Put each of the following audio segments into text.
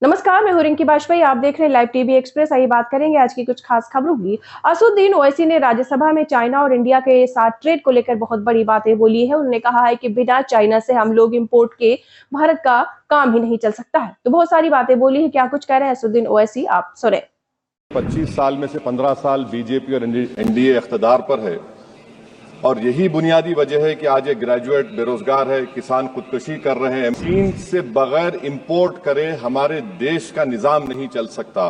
नमस्कार, मैं हूं रिंकी बाजपेयी। आप देख रहे हैं लाइव टीवी एक्सप्रेस। आइए बात करेंगे आज की कुछ खास खबरों की। असदुद्दीन ओवैसी ने राज्यसभा में चाइना और इंडिया के साथ ट्रेड को लेकर बहुत बड़ी बातें बोली है। उन्होंने कहा है कि बिना चाइना से हम लोग इंपोर्ट के भारत का काम ही नहीं चल सकता है। तो बहुत सारी बातें बोली है। क्या कुछ कह रहे हैं असदुद्दीन ओवैसी, आप सुने। 25 साल में से 15 साल बीजेपी और एनडीए इख्तिदार पर है और यही बुनियादी वजह है कि आज एक ग्रेजुएट बेरोजगार है, किसान खुदकुशी कर रहे हैं। चीन से बगैर इंपोर्ट करे हमारे देश का निजाम नहीं चल सकता।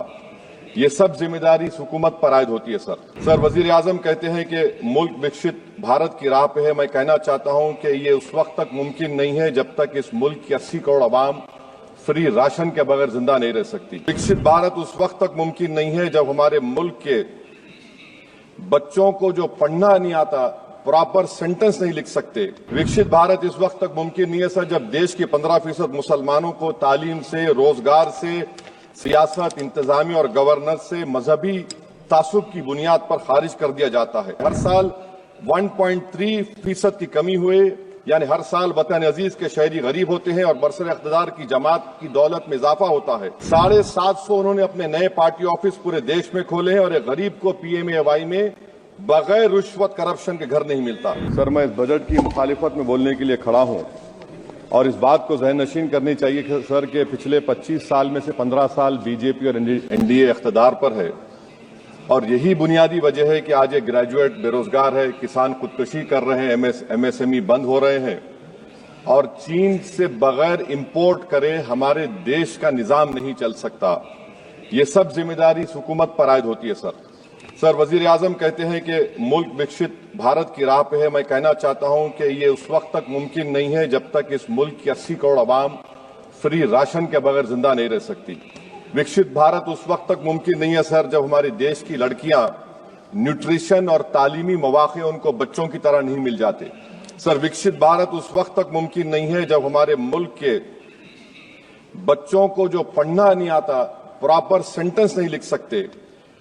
ये सब जिम्मेदारी इस हुकूमत पर आयद होती है। सर वजीर आजम कहते हैं कि मुल्क विकसित भारत की राह पे है। मैं कहना चाहता हूं कि ये उस वक्त तक मुमकिन नहीं है जब तक इस मुल्क की 80 करोड़ आवाम फ्री राशन के बगैर जिंदा नहीं रह सकती। विकसित भारत उस वक्त तक मुमकिन नहीं है जब हमारे मुल्क के बच्चों को जो पढ़ना नहीं आता, प्रॉपर सेंटेंस नहीं लिख सकते। विकसित भारत इस वक्त तक मुमकिन नहीं है सर जब देश के 15% मुसलमानों को तालीम से, रोजगार से, सियासत, इंतजामी और गवर्नेंस से मजहबी तासुब की बुनियाद पर खारिज कर दिया जाता है। हर साल 1.3% की कमी हुए, यानी हर साल वतन अजीज के शहरी गरीब होते हैं और बरसर इख्तिदार की जमात की दौलत में इजाफा होता है। 750 उन्होंने अपने नए पार्टी ऑफिस पूरे देश में खोले हैं और एक गरीब को PMAY में बगैर रिश्वत करप्शन के घर नहीं मिलता। सर मैं इस बजट की मुखालिफत में बोलने के लिए खड़ा हूं और इस बात को ज़हन नशीन करनी चाहिए कि सर के पिछले 25 साल में से 15 साल बीजेपी और एनडीए इख्तिदार पर है और यही बुनियादी वजह है कि आज एक ग्रेजुएट बेरोजगार है, किसान खुदकुशी कर रहे हैं, MSME बंद हो रहे हैं और चीन से बगैर इंपोर्ट करे हमारे देश का निजाम नहीं चल सकता। ये सब जिम्मेदारी इस हुकूमत पर आयद होती है। सर वजीर आजम कहते हैं कि मुल्क विकसित भारत की राह पे है। मैं कहना चाहता हूं कि ये उस वक्त तक मुमकिन नहीं है जब तक इस मुल्क की 80 करोड़ आवाम फ्री राशन के बगैर जिंदा नहीं रह सकती। विकसित भारत उस वक्त तक मुमकिन नहीं है सर जब हमारे देश की लड़कियां न्यूट्रिशन और तालीमी मौके उनको बच्चों की तरह नहीं मिल जाते। सर विकसित भारत उस वक्त तक मुमकिन नहीं है जब हमारे मुल्क के बच्चों को जो पढ़ना नहीं आता, प्रॉपर सेंटेंस नहीं लिख सकते।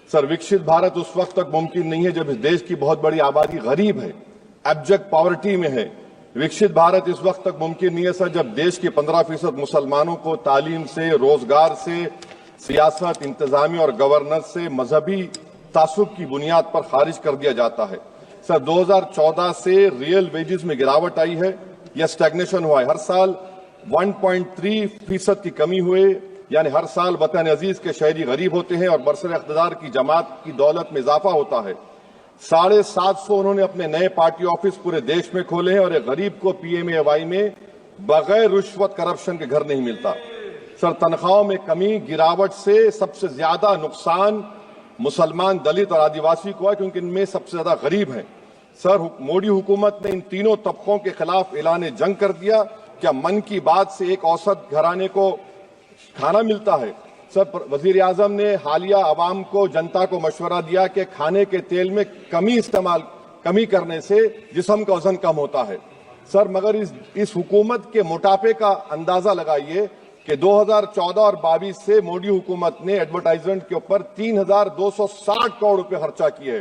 सर विकसित भारत उस वक्त तक मुमकिन नहीं है जब इस देश की बहुत बड़ी आबादी गरीब है, एब्जेक्ट पॉवर्टी में है। विकसित भारत इस वक्त तक मुमकिन नहीं है सर जब देश के 15% मुसलमानों को तालीम से, रोजगार से, सियासत, इंतजामी और गवर्नेंस से मजहबी तासुब की बुनियाद पर खारिज कर दिया जाता है। सर 2014 से रियल वेजेस में गिरावट आई है या स्टैग्नेशन हुआ है। हर साल 1.3% की कमी हुए, यानी हर साल वतन अजीज के शहरी गरीब होते हैं और बरसर इख्तिदार की जमात की दौलत में इजाफा होता है। 750 उन्होंने अपने नए पार्टी ऑफिस पूरे देश में खोले हैं और एक गरीब को PMAY में बगैर रिश्वत करप्शन के घर नहीं मिलता। सर तनख्वाहों में कमी, गिरावट से सबसे ज्यादा नुकसान मुसलमान, दलित और आदिवासी को है क्योंकि इनमें सबसे ज्यादा गरीब हैं। सर मोदी हुकूमत ने इन तीनों तबकों के खिलाफ ऐलान जंग कर दिया। क्या मन की बात से एक औसत घराने को खाना मिलता है? सर वजीर आजम ने हालिया आवाम को, जनता को मशवरा दिया कि खाने के तेल में कमी करने से जिस्म का वजन कम होता है। सर मगर इस हुकूमत के मोटापे का अंदाजा लगाइए कि 2014 और 22 से मोदी हुकूमत ने एडवर्टाइजमेंट के ऊपर 3,260 करोड़ रुपए खर्चा किए।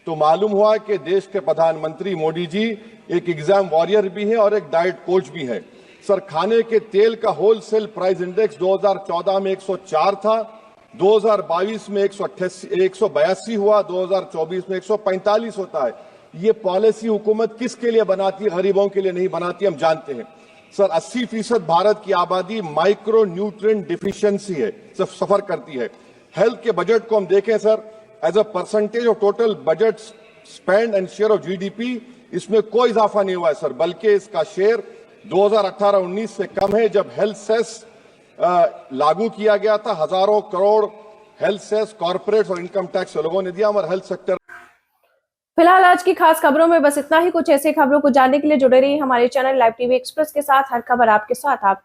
तो मालूम हुआ कि देश के प्रधानमंत्री मोदी जी एक एग्जाम वॉरियर भी हैं और एक डाइट कोच भी हैं। सर खाने के तेल का होलसेल प्राइस इंडेक्स 2014 में 104 था, 2022 में 182 हुआ, 2024 में 145 होता है। ये पॉलिसी हुकूमत किसके लिए बनाती है? गरीबों के लिए नहीं बनाती, हम जानते हैं। सर 80% भारत की आबादी माइक्रो न्यूट्रिएंट डिफिशियंसी है, सफर करती है। हेल्थ के बजट को हम देखें sir, as a percentage of total budget spend and share of GDP इसमें कोई इजाफा नहीं हुआ है सर, बल्कि इसका शेयर 2018-19 से कम है। जब हेल्थ सेस लागू किया गया था, हजारों करोड़ हेल्थ सेस कॉर्पोरेट और इनकम टैक्स लोगों ने दिया, हमारा हेल्थ सेक्टर। फिलहाल आज की खास खबरों में बस इतना ही। कुछ ऐसे खबरों को जानने के लिए जुड़े रहिए हमारे चैनल लाइव टीवी एक्सप्रेस के साथ। हर खबर आपके साथ, आपके